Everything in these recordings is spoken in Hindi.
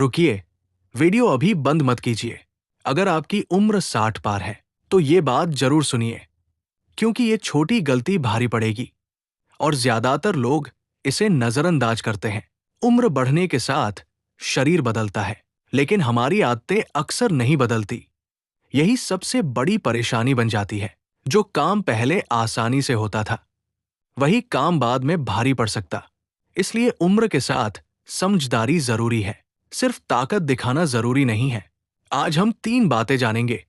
रुकिए, वीडियो अभी बंद मत कीजिए। अगर आपकी उम्र 60 पार है तो ये बात जरूर सुनिए, क्योंकि ये छोटी गलती भारी पड़ेगी और ज्यादातर लोग इसे नजरअंदाज करते हैं। उम्र बढ़ने के साथ शरीर बदलता है, लेकिन हमारी आदतें अक्सर नहीं बदलती। यही सबसे बड़ी परेशानी बन जाती है। जो काम पहले आसानी से होता था, वही काम बाद में भारी पड़ सकता। इसलिए उम्र के साथ समझदारी जरूरी है, सिर्फ ताकत दिखाना जरूरी नहीं है। आज हम 3 बातें जानेंगे,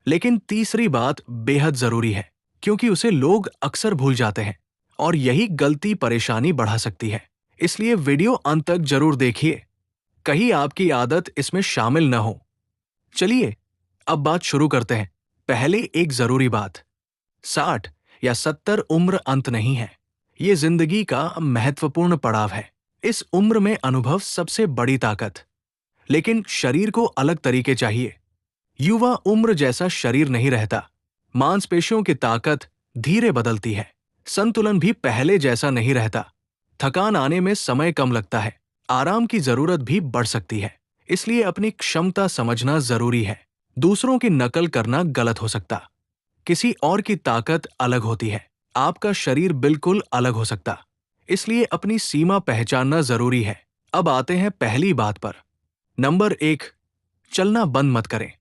लेकिन तीसरी बात बेहद जरूरी है, क्योंकि उसे लोग अक्सर भूल जाते हैं और यही गलती परेशानी बढ़ा सकती है। इसलिए वीडियो अंत तक जरूर देखिए, कहीं आपकी आदत इसमें शामिल न हो। चलिए अब बात शुरू करते हैं। पहले एक जरूरी बात, 60 या 70 उम्र अंत नहीं है, ये जिंदगी का महत्वपूर्ण पड़ाव है। इस उम्र में अनुभव सबसे बड़ी ताकत, लेकिन शरीर को अलग तरीके चाहिए। युवा उम्र जैसा शरीर नहीं रहता, मांसपेशियों की ताकत धीरे बदलती है, संतुलन भी पहले जैसा नहीं रहता, थकान आने में समय कम लगता है, आराम की जरूरत भी बढ़ सकती है। इसलिए अपनी क्षमता समझना जरूरी है। दूसरों की नकल करना गलत हो सकता, किसी और की ताकत अलग होती है, आपका शरीर बिल्कुल अलग हो सकता। इसलिए अपनी सीमा पहचानना जरूरी है। अब आते हैं पहली बात पर। नंबर 1, चलना बंद मत करें।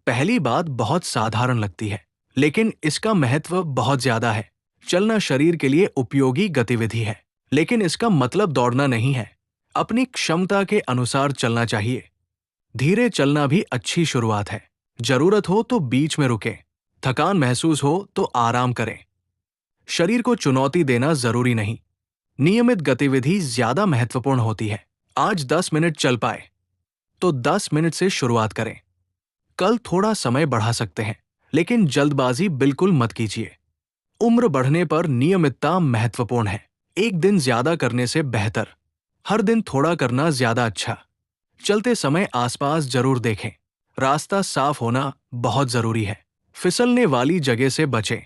पहली बात बहुत साधारण लगती है, लेकिन इसका महत्व बहुत ज्यादा है। चलना शरीर के लिए उपयोगी गतिविधि है, लेकिन इसका मतलब दौड़ना नहीं है। अपनी क्षमता के अनुसार चलना चाहिए। धीरे चलना भी अच्छी शुरुआत है। जरूरत हो तो बीच में रुकें, थकान महसूस हो तो आराम करें। शरीर को चुनौती देना जरूरी नहीं, नियमित गतिविधि ज्यादा महत्वपूर्ण होती है। आज 10 मिनट चल पाए तो 10 मिनट से शुरुआत करें। कल थोड़ा समय बढ़ा सकते हैं, लेकिन जल्दबाजी बिल्कुल मत कीजिए। उम्र बढ़ने पर नियमितता महत्वपूर्ण है। एक दिन ज्यादा करने से बेहतर हर दिन थोड़ा करना ज्यादा अच्छा। चलते समय आसपास जरूर देखें, रास्ता साफ होना बहुत जरूरी है। फिसलने वाली जगह से बचें,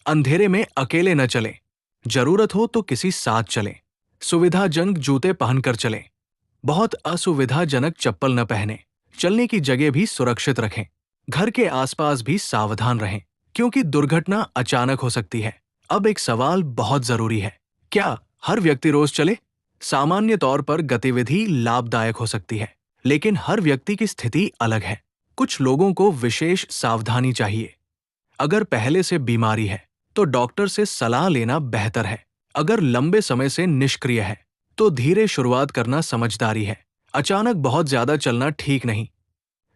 अंधेरे में अकेले न चलें, जरूरत हो तो किसी साथ चलें। सुविधाजनक जूते पहनकर चलें, बहुत असुविधाजनक चप्पल न पहने। चलने की जगह भी सुरक्षित रखें, घर के आसपास भी सावधान रहें, क्योंकि दुर्घटना अचानक हो सकती है। अब एक सवाल बहुत जरूरी है, क्या हर व्यक्ति रोज चले? सामान्य तौर पर गतिविधि लाभदायक हो सकती है, लेकिन हर व्यक्ति की स्थिति अलग है। कुछ लोगों को विशेष सावधानी चाहिए। अगर पहले से बीमारी है तो डॉक्टर से सलाह लेना बेहतर है। अगर लंबे समय से निष्क्रिय है तो धीरे शुरुआत करना समझदारी है। अचानक बहुत ज्यादा चलना ठीक नहीं,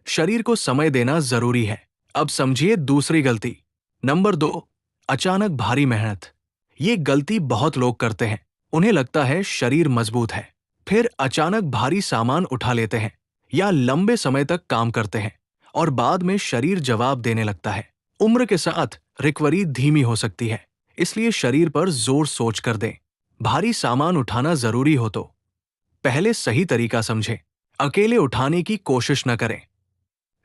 शरीर को समय देना जरूरी है। अब समझिए दूसरी गलती। नंबर 2, अचानक भारी मेहनत। ये गलती बहुत लोग करते हैं। उन्हें लगता है शरीर मजबूत है, फिर अचानक भारी सामान उठा लेते हैं या लंबे समय तक काम करते हैं और बाद में शरीर जवाब देने लगता है। उम्र के साथ रिकवरी धीमी हो सकती है, इसलिए शरीर पर जोर सोच कर दें। भारी सामान उठाना जरूरी हो तो पहले सही तरीका समझें। अकेले उठाने की कोशिश न करें,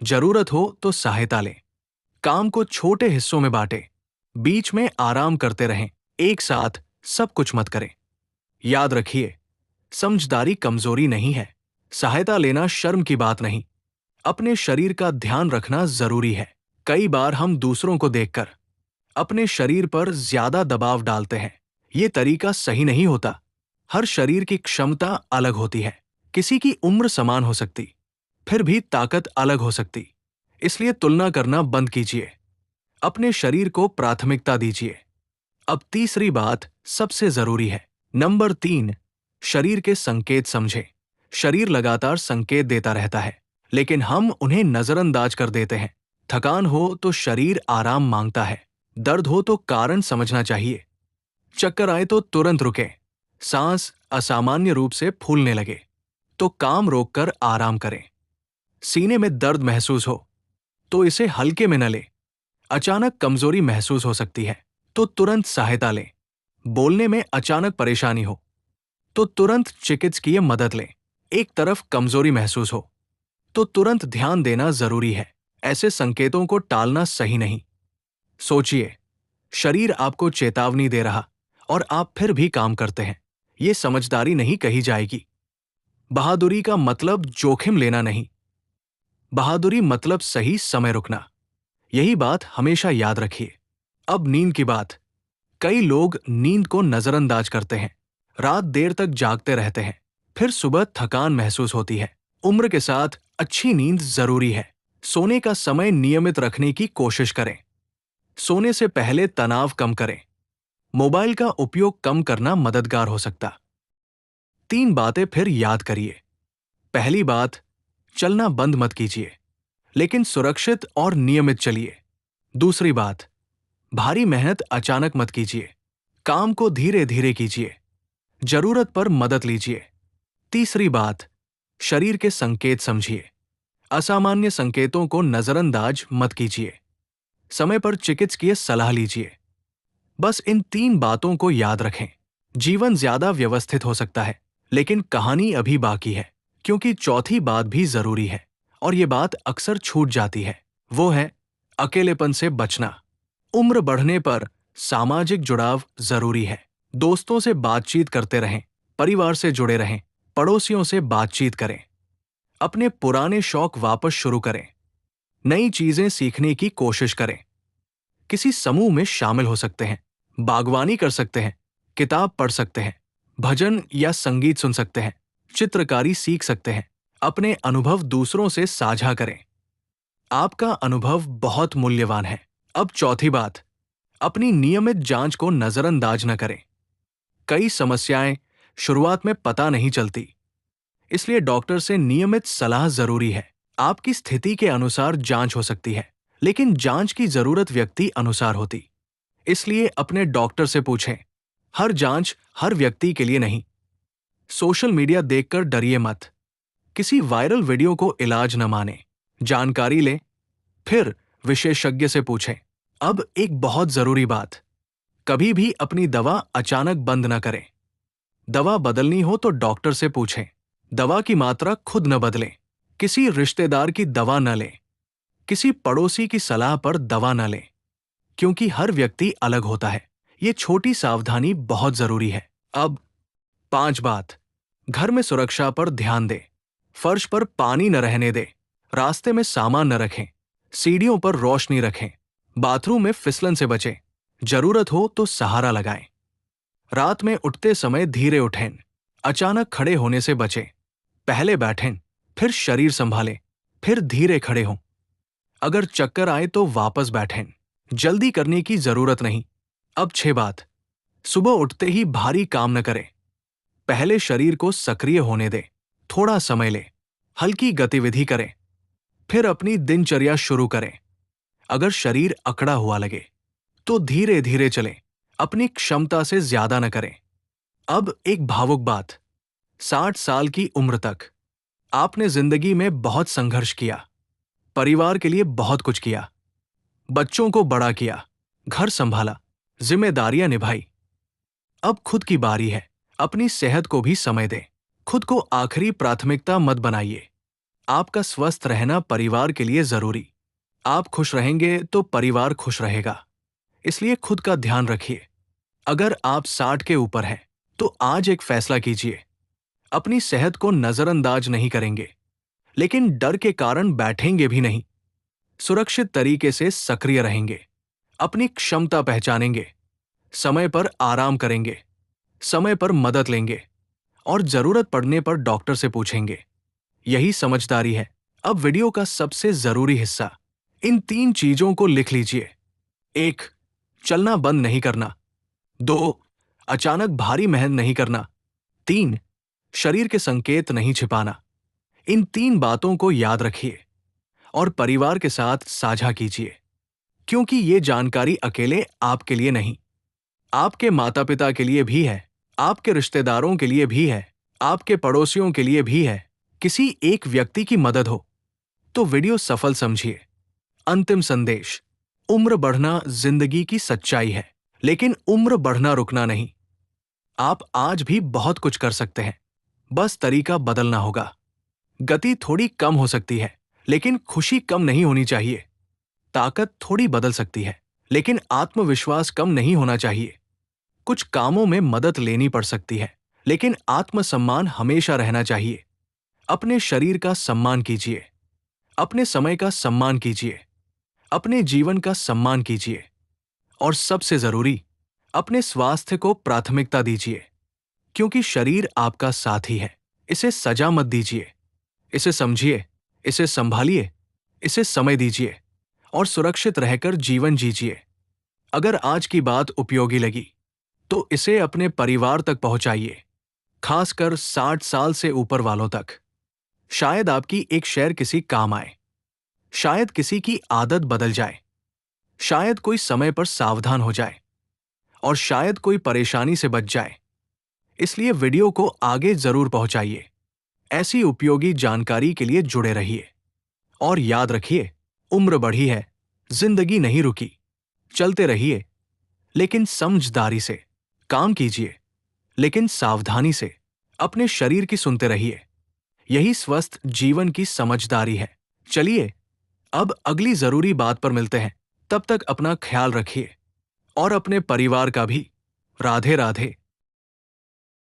जरूरत हो तो सहायता लें। काम को छोटे हिस्सों में बांटें, बीच में आराम करते रहें, एक साथ सब कुछ मत करें। याद रखिए, समझदारी कमजोरी नहीं है, सहायता लेना शर्म की बात नहीं। अपने शरीर का ध्यान रखना जरूरी है। कई बार हम दूसरों को देखकर अपने शरीर पर ज्यादा दबाव डालते हैं। ये तरीका सही नहीं होता। हर शरीर की क्षमता अलग होती है, किसी की उम्र समान हो सकती, फिर भी ताकत अलग हो सकती। इसलिए तुलना करना बंद कीजिए, अपने शरीर को प्राथमिकता दीजिए। अब तीसरी बात सबसे जरूरी है। नंबर 3, शरीर के संकेत समझें। शरीर लगातार संकेत देता रहता है, लेकिन हम उन्हें नजरअंदाज कर देते हैं। थकान हो तो शरीर आराम मांगता है, दर्द हो तो कारण समझना चाहिए, चक्कर आए तो तुरंत रुके, सांस असामान्य रूप से फूलने लगे तो काम रोककर आराम करें, सीने में दर्द महसूस हो तो इसे हल्के में न ले, अचानक कमजोरी महसूस हो सकती है तो तुरंत सहायता लें, बोलने में अचानक परेशानी हो तो तुरंत चिकित्सकीय मदद लें, एक तरफ कमजोरी महसूस हो तो तुरंत ध्यान देना जरूरी है। ऐसे संकेतों को टालना सही नहीं। सोचिए, शरीर आपको चेतावनी दे रहा और आप फिर भी काम करते हैं, ये समझदारी नहीं कही जाएगी। बहादुरी का मतलब जोखिम लेना नहीं, बहादुरी मतलब सही समय रुकना। यही बात हमेशा याद रखिए। अब नींद की बात। कई लोग नींद को नजरअंदाज करते हैं, रात देर तक जागते रहते हैं, फिर सुबह थकान महसूस होती है। उम्र के साथ अच्छी नींद जरूरी है। सोने का समय नियमित रखने की कोशिश करें। सोने से पहले तनाव कम करें। मोबाइल का उपयोग कम करना मददगार हो सकता। 3 बातें फिर याद करिए। पहली बात, चलना बंद मत कीजिए, लेकिन सुरक्षित और नियमित चलिए। दूसरी बात, भारी मेहनत अचानक मत कीजिए, काम को धीरे धीरे कीजिए। जरूरत पर मदद लीजिए। तीसरी बात, शरीर के संकेत समझिए, असामान्य संकेतों को नजरअंदाज मत कीजिए। समय पर चिकित्सकीय सलाह लीजिए। बस इन 3 बातों को याद रखें। जीवन ज्यादा व्यवस्थित हो सकता है, लेकिन कहानी अभी बाकी है, क्योंकि चौथी बात भी जरूरी है, और ये बात अक्सर छूट जाती है। वो है अकेलेपन से बचना। उम्र बढ़ने पर सामाजिक जुड़ाव जरूरी है। दोस्तों से बातचीत करते रहें, परिवार से जुड़े रहें, पड़ोसियों से बातचीत करें। अपने पुराने शौक वापस शुरू करें। नई चीजें सीखने की कोशिश करें। किसी समूह में शामिल हो सकते हैं, बागवानी कर सकते हैं, किताब पढ़ सकते हैं, भजन या संगीत सुन सकते हैं, चित्रकारी सीख सकते हैं। अपने अनुभव दूसरों से साझा करें। आपका अनुभव बहुत मूल्यवान है। अब चौथी बात, अपनी नियमित जांच को नजरअंदाज न करें। कई समस्याएं शुरुआत में पता नहीं चलती, इसलिए डॉक्टर से नियमित सलाह जरूरी है। आपकी स्थिति के अनुसार जांच हो सकती है, लेकिन जांच की जरूरत व्यक्ति अनुसार होती, इसलिए अपने डॉक्टर से पूछें। हर जांच हर व्यक्ति के लिए नहीं। सोशल मीडिया देखकर डरिए मत। किसी वायरल वीडियो को इलाज न माने। जानकारी लें, फिर विशेषज्ञ से पूछें। अब एक बहुत जरूरी बात, कभी भी अपनी दवा अचानक बंद न करें। दवा बदलनी हो तो डॉक्टर से पूछें। दवा की मात्रा खुद न बदलें। किसी रिश्तेदार की दवा न लें। किसी पड़ोसी की सलाह पर दवा न लें, क्योंकि हर व्यक्ति अलग होता है। ये छोटी सावधानी बहुत जरूरी है। अब 5 बात, घर में सुरक्षा पर ध्यान दें। फर्श पर पानी न रहने दें। रास्ते में सामान न रखें। सीढ़ियों पर रोशनी रखें। बाथरूम में फिसलन से बचें। जरूरत हो तो सहारा लगाएं। रात में उठते समय धीरे उठें। अचानक खड़े होने से बचें। पहले बैठें, फिर शरीर संभालें, फिर धीरे खड़े हों। अगर चक्कर आए तो वापस बैठें। जल्दी करने की जरूरत नहीं। अब 6 बात, सुबह उठते ही भारी काम न करें। पहले शरीर को सक्रिय होने दें। थोड़ा समय लें। हल्की गतिविधि करें, फिर अपनी दिनचर्या शुरू करें। अगर शरीर अकड़ा हुआ लगे तो धीरे धीरे चलें। अपनी क्षमता से ज्यादा न करें। अब एक भावुक बात, 60 साल की उम्र तक आपने जिंदगी में बहुत संघर्ष किया, परिवार के लिए बहुत कुछ किया, बच्चों को बड़ा किया, घर संभाला, जिम्मेदारियां निभाई। अब खुद की बारी है। अपनी सेहत को भी समय दें। खुद को आखिरी प्राथमिकता मत बनाइए। आपका स्वस्थ रहना परिवार के लिए जरूरी। आप खुश रहेंगे तो परिवार खुश रहेगा, इसलिए खुद का ध्यान रखिए। अगर आप 60 के ऊपर हैं, तो आज एक फैसला कीजिए। अपनी सेहत को नजरअंदाज नहीं करेंगे, लेकिन डर के कारण बैठेंगे भी नहीं। सुरक्षित तरीके से सक्रिय रहेंगे। अपनी क्षमता पहचानेंगे। समय पर आराम करेंगे। समय पर मदद लेंगे, और जरूरत पड़ने पर डॉक्टर से पूछेंगे। यही समझदारी है। अब वीडियो का सबसे जरूरी हिस्सा, इन 3 चीजों को लिख लीजिए। 1, चलना बंद नहीं करना। 2, अचानक भारी मेहनत नहीं करना। 3, शरीर के संकेत नहीं छिपाना। इन 3 बातों को याद रखिए और परिवार के साथ साझा कीजिए, क्योंकि ये जानकारी अकेले आपके लिए नहीं, आपके माता पिता के लिए भी है, आपके रिश्तेदारों के लिए भी है, आपके पड़ोसियों के लिए भी है। किसी एक व्यक्ति की मदद हो तो वीडियो सफल समझिए। अंतिम संदेश, उम्र बढ़ना जिंदगी की सच्चाई है, लेकिन उम्र बढ़ना रुकना नहीं। आप आज भी बहुत कुछ कर सकते हैं, बस तरीका बदलना होगा। गति थोड़ी कम हो सकती है, लेकिन खुशी कम नहीं होनी चाहिए। ताकत थोड़ी बदल सकती है, लेकिन आत्मविश्वास कम नहीं होना चाहिए। कुछ कामों में मदद लेनी पड़ सकती है, लेकिन आत्मसम्मान हमेशा रहना चाहिए। अपने शरीर का सम्मान कीजिए, अपने समय का सम्मान कीजिए, अपने जीवन का सम्मान कीजिए और सबसे जरूरी, अपने स्वास्थ्य को प्राथमिकता दीजिए, क्योंकि शरीर आपका साथी है। इसे सजा मत दीजिए, इसे समझिए, इसे संभालिए, इसे समय दीजिए और सुरक्षित रहकर जीवन जीजिए। अगर आज की बात उपयोगी लगी तो इसे अपने परिवार तक पहुंचाइए, खासकर 60 साल से ऊपर वालों तक। शायद आपकी एक शेयर किसी काम आए, शायद किसी की आदत बदल जाए, शायद कोई समय पर सावधान हो जाए और शायद कोई परेशानी से बच जाए। इसलिए वीडियो को आगे जरूर पहुंचाइए। ऐसी उपयोगी जानकारी के लिए जुड़े रहिए और याद रखिए, उम्र बढ़ी है, जिंदगी नहीं रुकी। चलते रहिए, लेकिन समझदारी से। काम कीजिए, लेकिन सावधानी से। अपने शरीर की सुनते रहिए। यही स्वस्थ जीवन की समझदारी है। चलिए, अब अगली जरूरी बात पर मिलते हैं। तब तक अपना ख्याल रखिए और अपने परिवार का भी। राधे राधे।